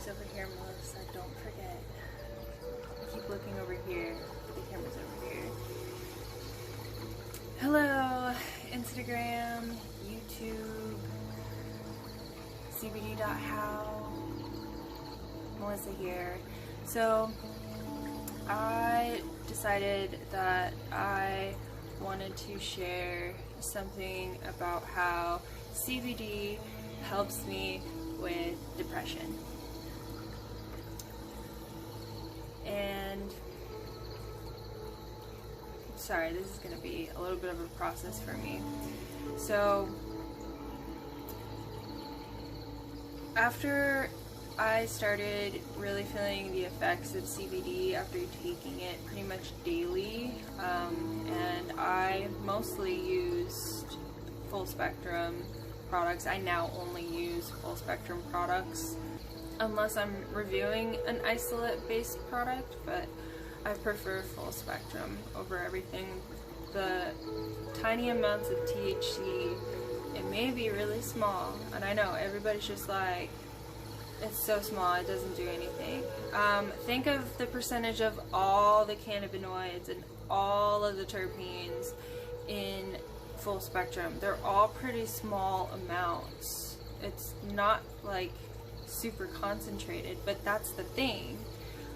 camera's over here, Melissa. Don't forget. I keep looking over here, but the camera's over here. Hello, Instagram, YouTube, CBD.how. Melissa here. So, I decided that I wanted to share something about how CBD helps me with depression. And sorry, this is going to be a little bit of a process for me. So after I started really feeling the effects of CBD after taking it pretty much daily, and I mostly used full spectrum products. I now only use full spectrum products unless I'm reviewing an isolate based product, but I prefer full spectrum over everything. The tiny amounts of THC, it may be really small, and I know everybody's just like, it's so small, it doesn't do anything. Think of the percentage of all the cannabinoids and all of the terpenes in full spectrum. They're all pretty small amounts. It's not like super concentrated, but that's the thing.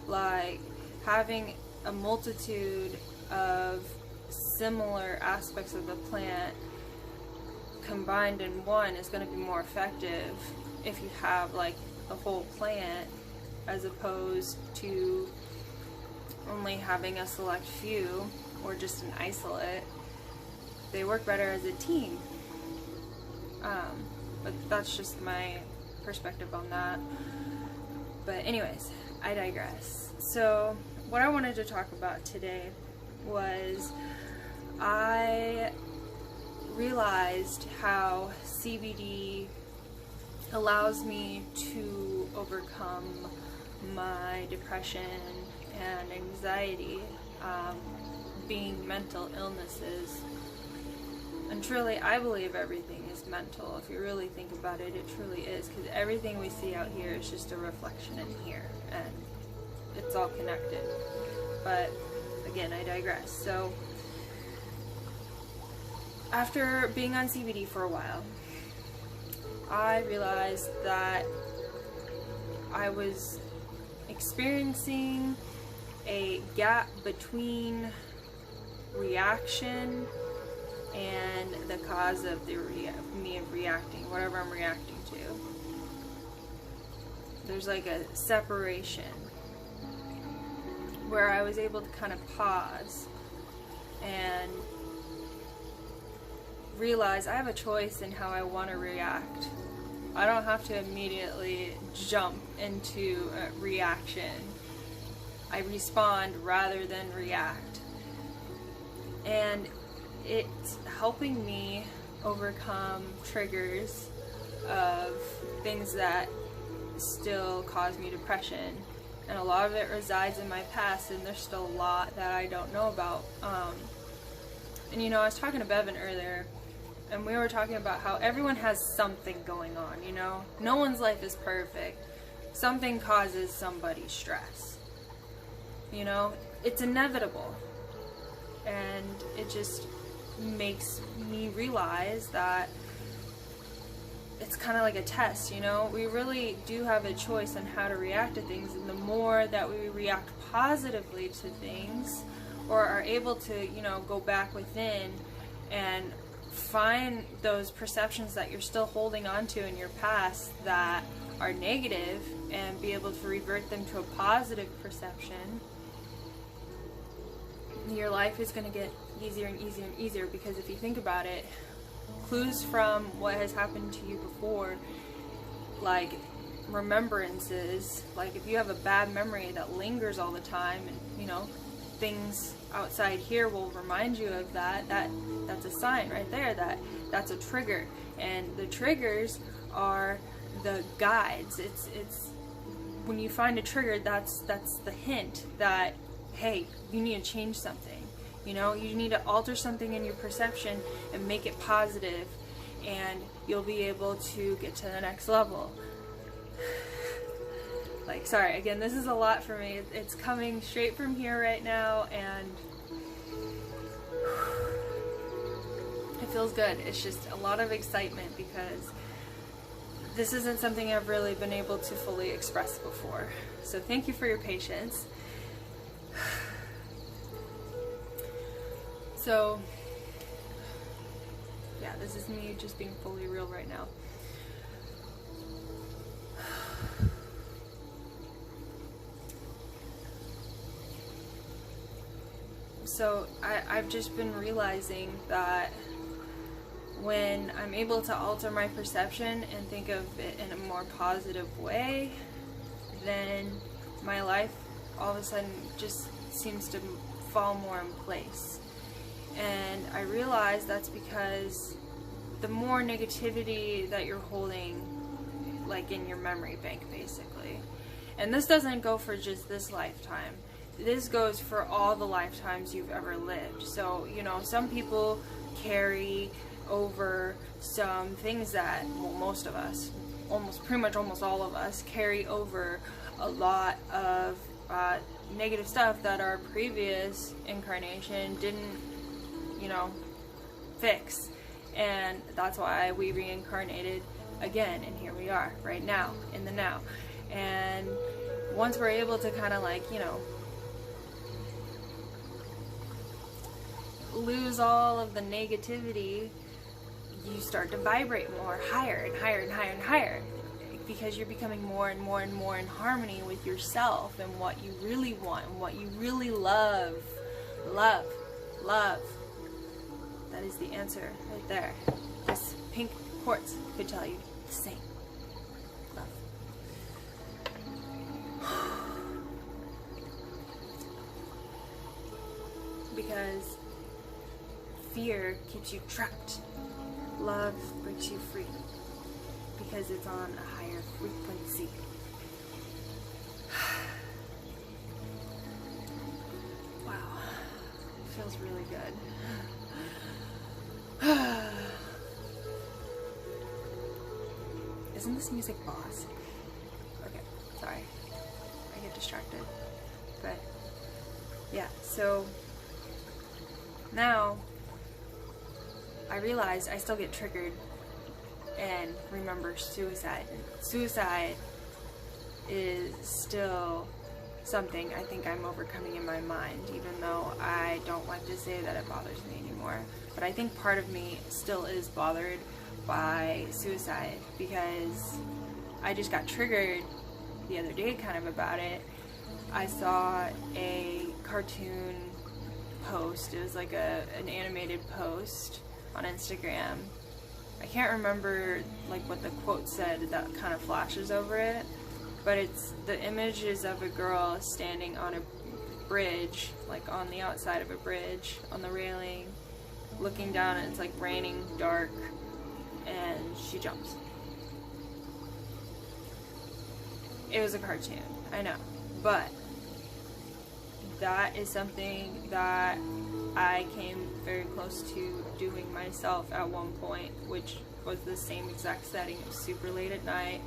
Like, having a multitude of similar aspects of the plant combined in one is going to be more effective if you have like the whole plant, as opposed to only having a select few or just an isolate. They work better as a team. But that's just my perspective on that. But anyways, I digress. So what I wanted to talk about today was I realized how CBD allows me to overcome my depression and anxiety, being mental illnesses. And truly, I believe everything is mental. If you really think about it, it truly is, because everything we see out here is just a reflection in here, and it's all connected. But again, I digress. So after being on CBD for a while, I realized that I was experiencing a gap between reaction and the cause of me reacting, whatever I'm reacting to. There's like a separation where I was able to kind of pause and realize I have a choice in how I want to react. I don't have to immediately jump into a reaction. I respond rather than react. And it's helping me overcome triggers of things that still cause me depression. And a lot of it resides in my past, and there's still a lot that I don't know about. And you know, I was talking to Bevan earlier, and we were talking about how everyone has something going on, you know? No one's life is perfect. Something causes somebody stress. You know? It's inevitable. And it just makes me realize that it's kind of like a test, you know? We really do have a choice on how to react to things, and the more that we react positively to things, or are able to, you know, go back within and find those perceptions that you're still holding on to in your past that are negative, and be able to revert them to a positive perception, your life is going to get easier and easier and easier. Because if you think about it, clues from what has happened to you before, like remembrances, like if you have a bad memory that lingers all the time, and you know, things outside here will remind you of that's a sign right there that that's a trigger. And the triggers are the guides. It's when you find a trigger, that's the hint that, hey, you need to change something. You know, you need to alter something in your perception and make it positive, and you'll be able to get to the next level. Like, sorry, again, this is a lot for me. It's coming straight from here right now, and it feels good. It's just a lot of excitement because this isn't something I've really been able to fully express before. So thank you for your patience. So, yeah, this is me just being fully real right now. So I've just been realizing that when I'm able to alter my perception and think of it in a more positive way, then my life all of a sudden just seems to fall more in place. And I realize that's because the more negativity that you're holding, like in your memory bank basically, and this doesn't go for just this lifetime, this goes for all the lifetimes you've ever lived. So, you know, some people carry over some things that, well, most of us, pretty much almost all of us, carry over a lot of negative stuff that our previous incarnation didn't, you know, fix. And that's why we reincarnated again, and here we are, right now, in the now. And once we're able to kind of like, you know, lose all of the negativity, you start to vibrate more, higher and higher and higher and higher, because you're becoming more and more and more in harmony with yourself and what you really want and what you really love. Love. That is the answer right there. This pink quartz could tell you the same. Love. Because fear keeps you trapped. Love breaks you free because it's on a higher frequency. Wow, feels really good. Isn't this music boss? Okay, sorry, I get distracted. But yeah, so now I realize I still get triggered and remember suicide. Suicide is still something I think I'm overcoming in my mind, even though I don't like to say that it bothers me anymore. But I think part of me still is bothered by suicide because I just got triggered the other day kind of about it. I saw a cartoon post. It was like an animated post on Instagram. I can't remember like what the quote said that kind of flashes over it, but it's the image is of a girl standing on a bridge, like on the outside of a bridge, on the railing, looking down, and it's like raining, dark, and she jumps. It was a cartoon, I know, but that is something that I came very close to doing myself at one point, which was the same exact setting. It was super late at night,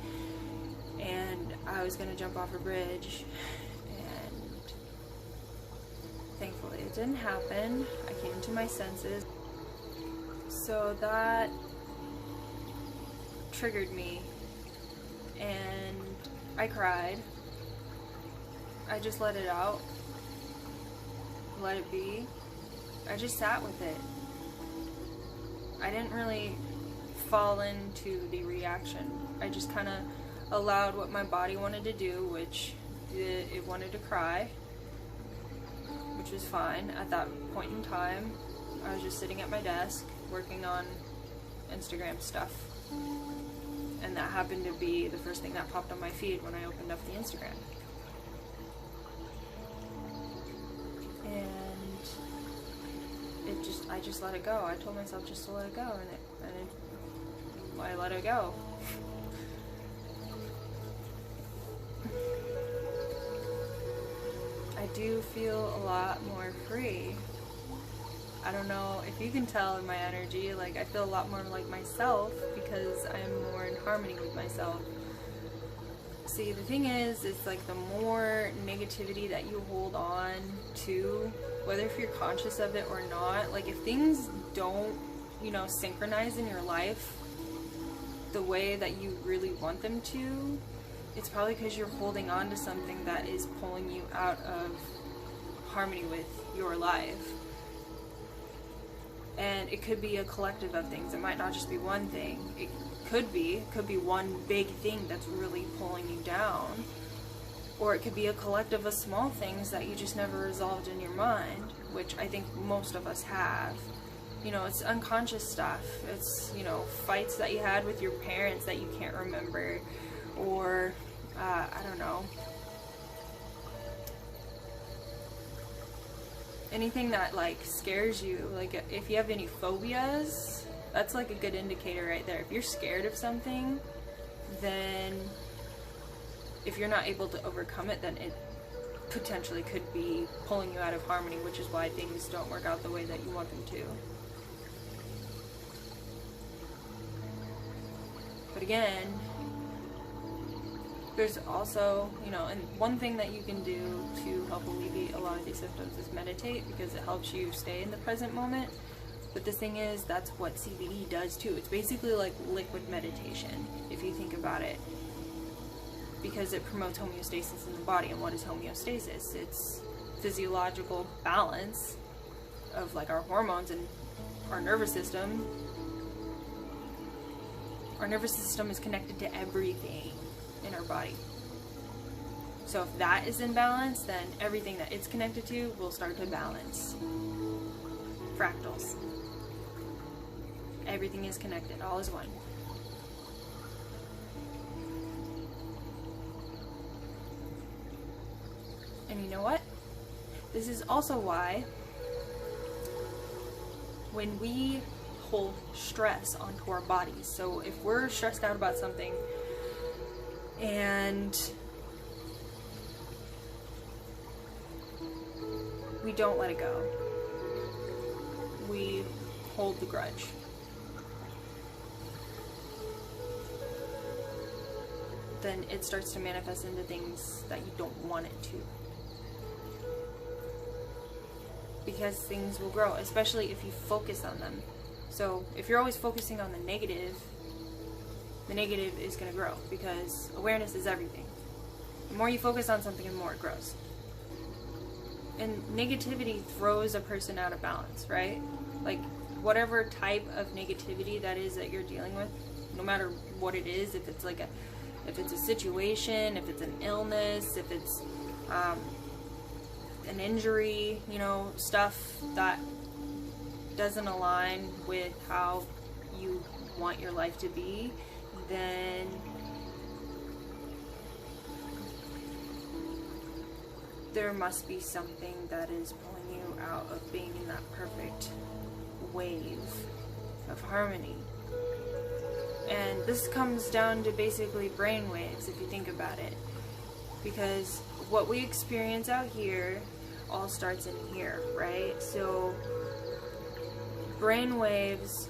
and I was gonna jump off a bridge, and thankfully it didn't happen. I came to my senses. So that triggered me, and I cried. I just let it out, let it be. I just sat with it. I didn't really fall into the reaction. I just kind of allowed what my body wanted to do, which it wanted to cry, which was fine. At that point in time, I was just sitting at my desk working on Instagram stuff, and that happened to be the first thing that popped on my feed when I opened up the Instagram. And I just let it go. I told myself just to let it go, and I let it go. I do feel a lot more free. I don't know if you can tell in my energy, like I feel a lot more like myself because I'm more in harmony with myself. See, the thing is, it's like the more negativity that you hold on to, whether if you're conscious of it or not, like if things don't, you know, synchronize in your life the way that you really want them to, it's probably because you're holding on to something that is pulling you out of harmony with your life. And it could be a collective of things. It might not just be one thing. It could be one big thing that's really pulling you down. Or it could be a collective of small things that you just never resolved in your mind, which I think most of us have. You know, it's unconscious stuff. It's, you know, fights that you had with your parents that you can't remember. Or, I don't know. Anything that, like, scares you. Like, if you have any phobias, that's, like, a good indicator right there. If you're scared of something, then if you're not able to overcome it, then it potentially could be pulling you out of harmony, which is why things don't work out the way that you want them to. But again, there's also, you know, and one thing that you can do to help alleviate a lot of these symptoms is meditate, because it helps you stay in the present moment. But the thing is, that's what CBD does too. It's basically like liquid meditation, if you think about it, because it promotes homeostasis in the body. And what is homeostasis? It's physiological balance of like our hormones and our nervous system. Our nervous system is connected to everything in our body. So if that is in balance, then everything that it's connected to will start to balance. Fractals. Everything is connected. All is one. And you know what? This is also why when we hold stress onto our bodies, so if we're stressed out about something and we don't let it go, we hold the grudge, then it starts to manifest into things that you don't want it to. Because things will grow, especially if you focus on them. So if you're always focusing on the negative is going to grow, because awareness is everything. The more you focus on something, the more it grows. And negativity throws a person out of balance, right? Like, whatever type of negativity that is that you're dealing with, no matter what it is, if it's a situation, if it's an illness, if it's an injury, you know, stuff that doesn't align with how you want your life to be, then there must be something that is pulling you out of being in that perfect wave of harmony. And this comes down to basically brain waves, if you think about it. Because what we experience out here all starts in here, right? So brain waves,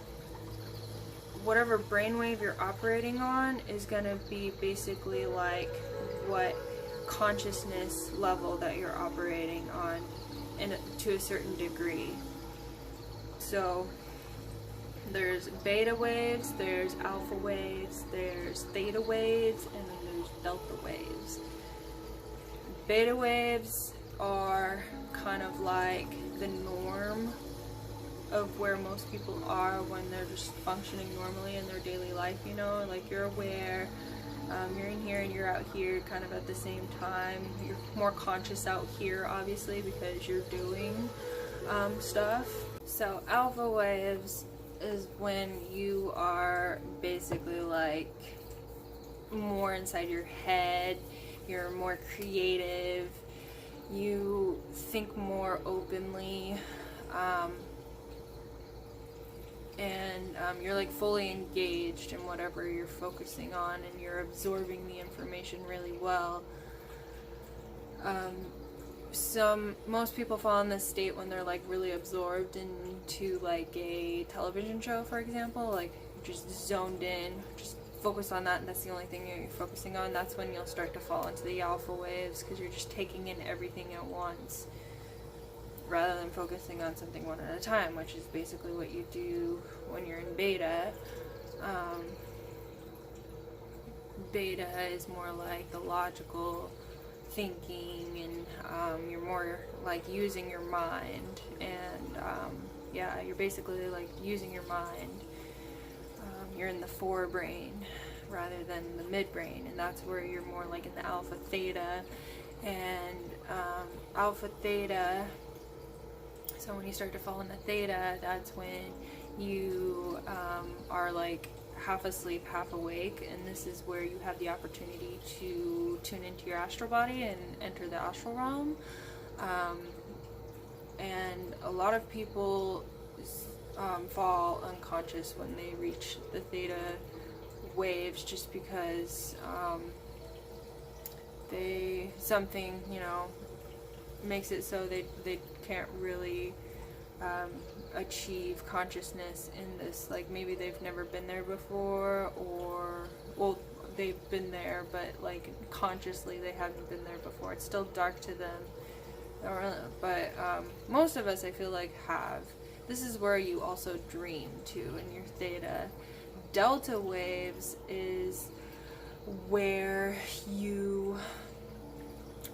whatever brainwave you're operating on is going to be basically like what consciousness level that you're operating on, and to a certain degree. So there's beta waves, there's alpha waves, there's theta waves, and then there's delta waves. Beta waves are kind of like the norm of where most people are when they're just functioning normally in their daily life, you know, like you're aware, you're in here and you're out here kind of at the same time. You're more conscious out here, obviously, because you're doing stuff. So alpha waves is when you are basically like more inside your head, you're more creative, you think more openly, and you're like fully engaged in whatever you're focusing on, and you're absorbing the information really well. Most people fall in this state when they're like really absorbed into like a television show, for example, like just zoned in, just focus on that and that's the only thing you're focusing on, that's when you'll start to fall into the alpha waves, because you're just taking in everything at once rather than focusing on something one at a time, which is basically what you do when you're in beta. Beta is more like the logical thinking, and you're more like using your mind, and yeah, you're basically like using your mind. You're in the forebrain rather than the midbrain, and that's where you're more like in the alpha theta. And alpha theta, so when you start to fall into theta, that's when you are like half asleep, half awake, and this is where you have the opportunity to tune into your astral body and enter the astral realm. And a lot of people fall unconscious when they reach the theta waves, just because something, you know, makes it so they can't really achieve consciousness in this, like maybe they've never been there before, or well, they've been there but like consciously they haven't been there before. It's still dark to them, but most of us, I feel like, have. This is where you also dream too in your theta. Delta waves is where you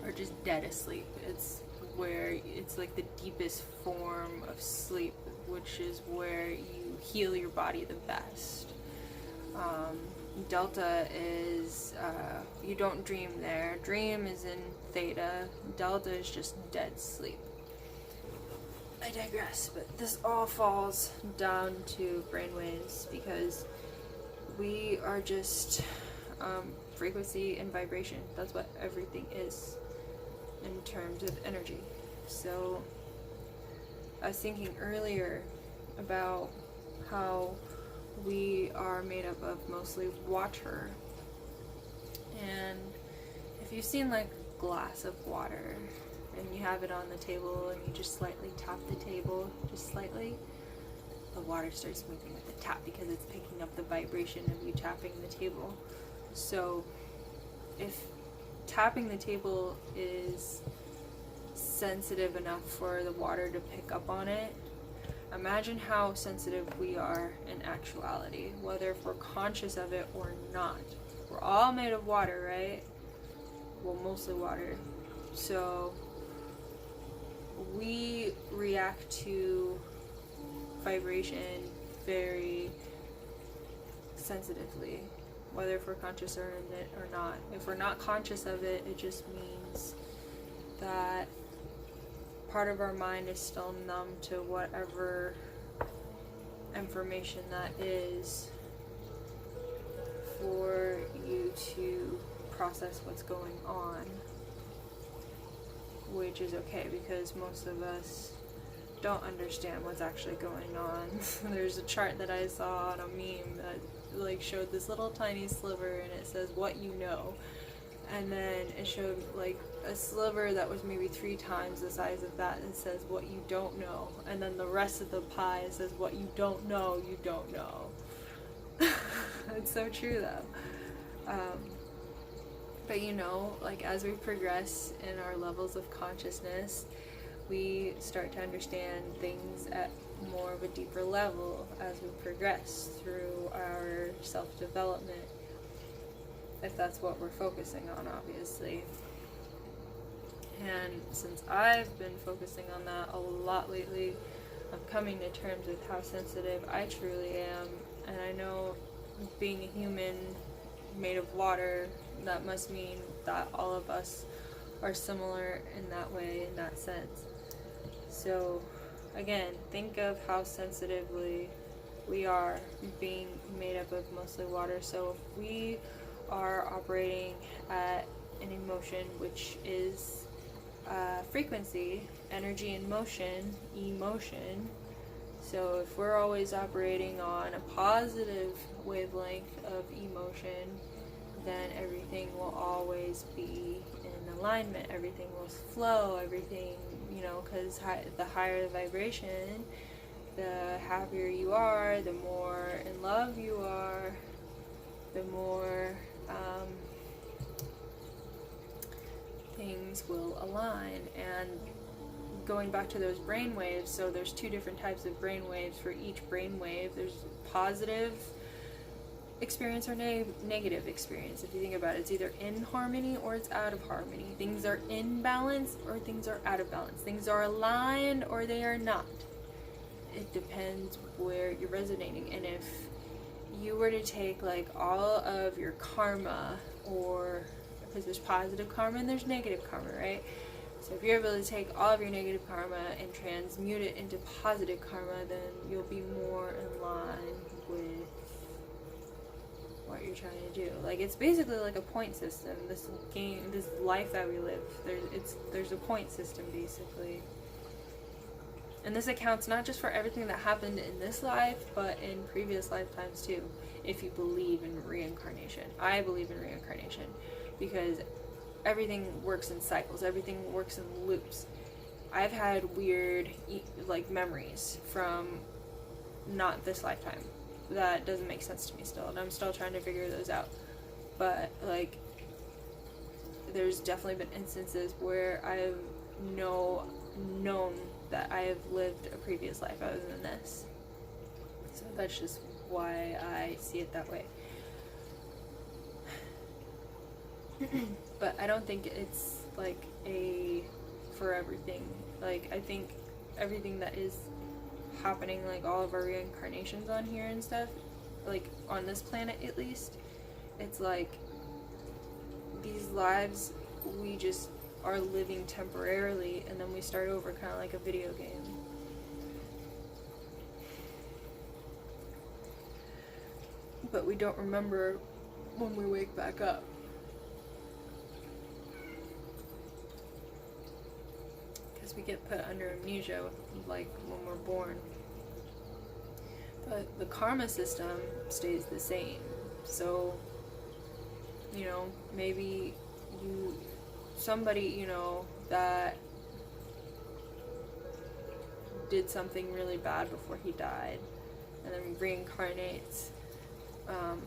are just dead asleep. It's where it's like the deepest form of sleep, which is where you heal your body the best. Delta is, you don't dream there. Dream is in theta. Delta is just dead sleep. I digress, but this all falls down to brainwaves, because we are just frequency and vibration. That's what everything is in terms of energy. So I was thinking earlier about how we are made up of mostly water, and if you've seen like a glass of water and you have it on the table and you just slightly tap the table, just slightly, the water starts moving with the tap because it's picking up the vibration of you tapping the table. So if tapping the table is sensitive enough for the water to pick up on it, imagine how sensitive we are in actuality, whether if we're conscious of it or not. We're all made of water, right? Well, mostly water. So we react to vibration very sensitively, whether if we're conscious of it or not. If we're not conscious of it, it just means that part of our mind is still numb to whatever information that is for you to process what's going on, which is okay, because most of us don't understand what's actually going on. There's a chart that I saw on a meme that like showed this little tiny sliver, and it says what you know, and then it showed like a sliver that was maybe 3 times the size of that, and says what you don't know, and then the rest of the pie says what you don't know, you don't know. It's so true though. But you know, like as we progress in our levels of consciousness, we start to understand things at more of a deeper level as we progress through our self-development, if that's what we're focusing on, obviously. And since I've been focusing on that a lot lately, I'm coming to terms with how sensitive I truly am. And I know, being a human made of water, that must mean that all of us are similar in that way, in that sense. So again, think of how sensitively we are, being made up of mostly water. So if we are operating at an emotion, which is frequency, energy in motion, emotion. So if we're always operating on a positive wavelength of emotion, then everything will always be in alignment. Everything will flow, everything, you know, because the higher the vibration, the happier you are, the more in love you are, the more things will align. And going back to those brain waves, so there's two different types of brain waves for each brain wave. There's positive experience or negative experience. If you think about it, it's either in harmony or it's out of harmony. Things are in balance or things are out of balance. Things are aligned or they are not. It depends where you're resonating. And if you were to take like all of your karma, or because there's positive karma and there's negative karma, right? So if you're able to take all of your negative karma and transmute it into positive karma, then you'll be more in line with what you're trying to do. Like, it's basically like a point system. This game, this life that we live, there's a point system basically. And this accounts not just for everything that happened in this life, but in previous lifetimes too, if you believe in reincarnation. I believe in reincarnation because everything works in cycles, everything works in loops. I've had weird like memories from not this lifetime that doesn't make sense to me still, and I'm still trying to figure those out. But like, there's definitely been instances where I've known that I have lived a previous life other than this. So that's just why I see it that way. But I don't think it's like a for everything. Like, I think everything that is happening, like all of our reincarnations on here and stuff, like on this planet at least, it's like these lives we just are living temporarily, and then we start over, kind of like a video game. But we don't remember when we wake back up. Because we get put under amnesia, like when we're born. But the karma system stays the same. So, you know, maybe somebody, you know, that did something really bad before he died, and then reincarnates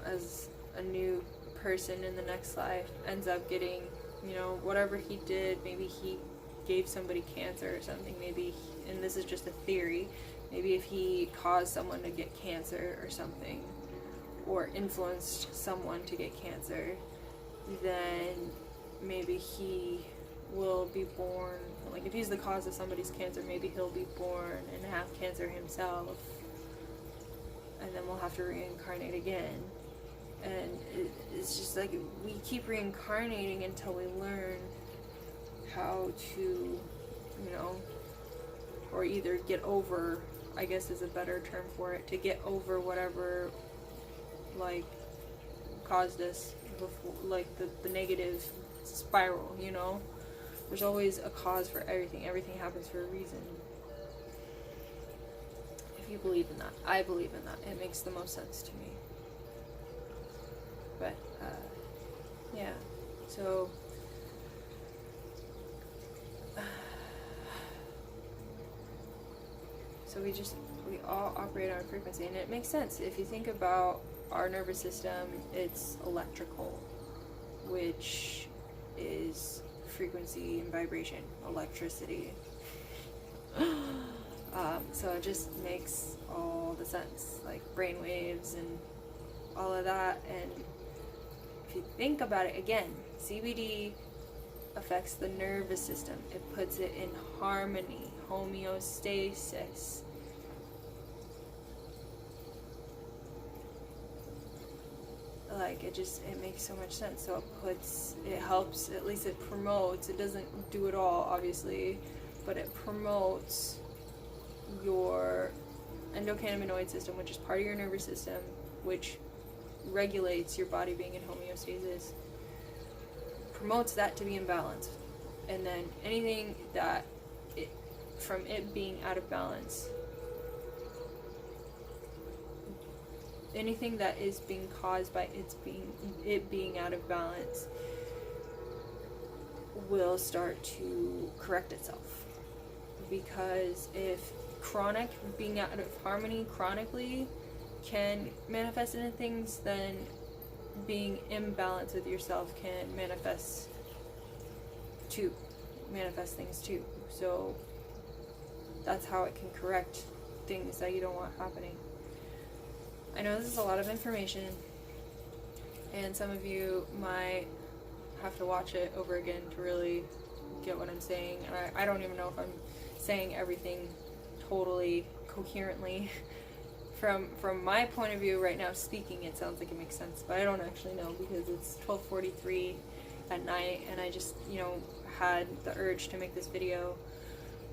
as a new person in the next life, ends up getting, you know, whatever he did. Maybe he gave somebody cancer or something, maybe, and this is just a theory, maybe if he caused someone to get cancer or something, or influenced someone to get cancer, then maybe he will be born, like if he's the cause of somebody's cancer, maybe he'll be born and have cancer himself, and then we'll have to reincarnate again. And it's just like we keep reincarnating until we learn how to, you know, or either get over, I guess is a better term for it, to get over whatever like caused us before, like the negative spiral, you know. There's always a cause for everything. Everything happens for a reason. If you believe in that. I believe in that. It makes the most sense to me. But, yeah. So, we all operate on a frequency, and it makes sense. If you think about our nervous system, it's electrical, which is frequency and vibration, electricity. So it just makes all the sense, like brain waves and all of that. And if you think about it again, CBD affects the nervous system. It puts it in harmony, homeostasis. Like, it makes so much sense. So it helps, at least it promotes, it doesn't do it all, obviously, but it promotes your endocannabinoid system, which is part of your nervous system, which regulates your body being in homeostasis, promotes that to be in balance. And then anything that, from it being out of balance, anything that is being caused by it being out of balance will start to correct itself. Because if being out of harmony chronically can manifest into things, then being imbalanced with yourself can manifest things too. So that's how it can correct things that you don't want happening. I know this is a lot of information, and some of you might have to watch it over again to really get what I'm saying. And I don't even know if I'm saying everything totally coherently. From my point of view right now, speaking, it sounds like it makes sense, but I don't actually know, because it's 12:43 at night, and I just, had the urge to make this video.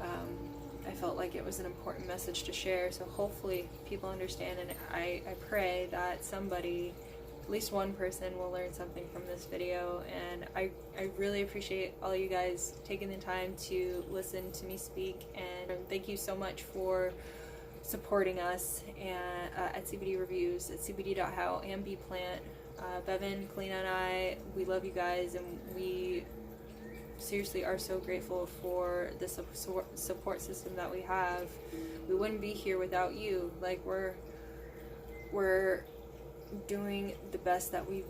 I felt like it was an important message to share, so hopefully people understand, and I pray that somebody, at least one person, will learn something from this video. And I really appreciate all you guys taking the time to listen to me speak, and thank you so much for supporting us and at CBD Reviews, at cbd.how and bplant. Bevan, Kalina, and I, we love you guys, and we seriously are so grateful for the support system that we have. We wouldn't be here without you. Like, we're doing the best that we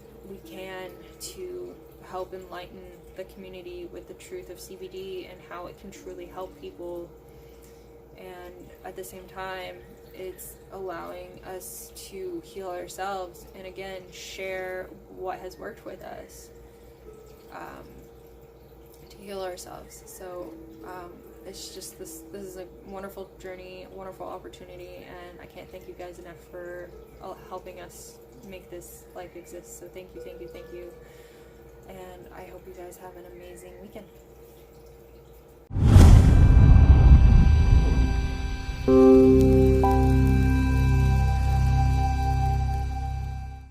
can to help enlighten the community with the truth of CBD and how it can truly help people. And at the same time, it's allowing us to heal ourselves, and again, share what has worked with us, to heal ourselves. So it's just this is a wonderful journey, wonderful opportunity, and I can't thank you guys enough for helping us make this life exist. So thank you, and I hope you guys have an amazing weekend.